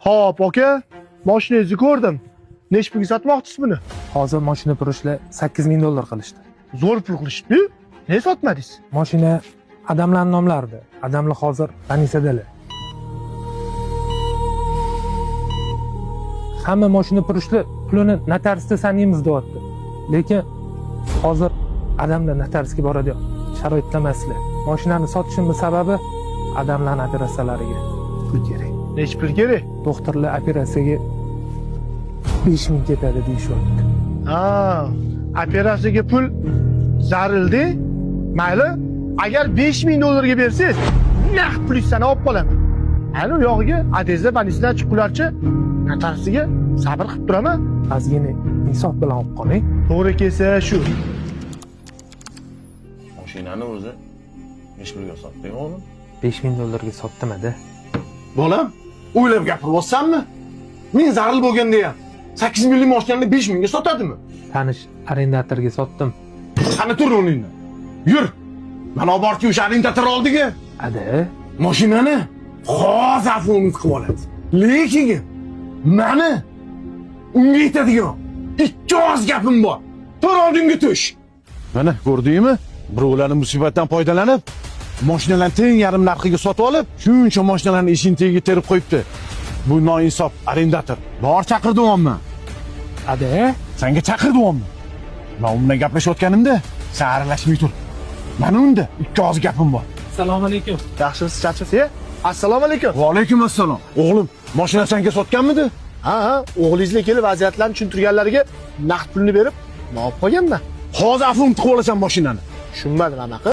Hop, aka, mashinangizni ko'rdim. Nech pulga sotmoqchisiz buni? Hozir mashina purishlar $8000 qilishdi. Zo'r pul qilishdi. Ne sotmadingiz? Mashina adamlarning nomlarida. Adamlar hozir Anisadalar. Hamma mashina purishlar pulini notariusda sanaymiz deyapti. Lekin hozir adamlar notariusga boradi. Sharoitda emaslar. Mashinani sotishimning sababi adamlarning operatsiyalariga pul kerak. Nech pul kerak? Doktorlar operatsiyaga 5000 ketadi deyishyapti. Ha, operatsiyaga pul zarildi. Mayli, agar $5000 ga bersangiz, naqd pulingizni olib qolaman. Ana u yog'iga adezda banisidan chiqqularcha notariusiga sabr qilib turaman. Ozgina insof bilan olib qoling. To'g'ri kelsa shu. Mashinani o'zi nech pulga sotding o'g'lim? $5000 ga sotdim-da. Bolam, o'ylab gapiryapsanmi? Men zaril bo'lganda ham 8 minglik mashinani 5 mingga sotadimi? Tanish arendatorga sotdim. Qani tur o'rningdan. Yur. Mana olib borib o'sha arendator oldiga. Ada, Mashinani hozir avtomobil qilib oladi. Lekin mani unga yetadigan ikki oz gapim bor. Tur oldinga tush. Mana ko'rdingmi? Birovlarning musibatdan foydalanib, mashinalarni teng yarim narxiga sotib olib, shuncha mashinalarni eshigini tagiga terib qo'yibdi. Bu noinsof arendator. Bor chaqirdim-mi? ada, Senga chaqirdim-mi? Men u bilan gaplashayotganimda, sen aralashmay tur. Mana unda ikki oz gapim bor. assalomu alaykum. Yaxshimisiz, charchasiz? Assalomu alaykum. Va alaykum assalom. O'g'lim, mashina senga sotganmidi? Ha, o'g'lingizga kelib vaziyatlarni tushuntirganlariga naqd pulni berib, olib qo'yganman. Hozir afum qilib olasan mashinani. Tushunmadim anaqa.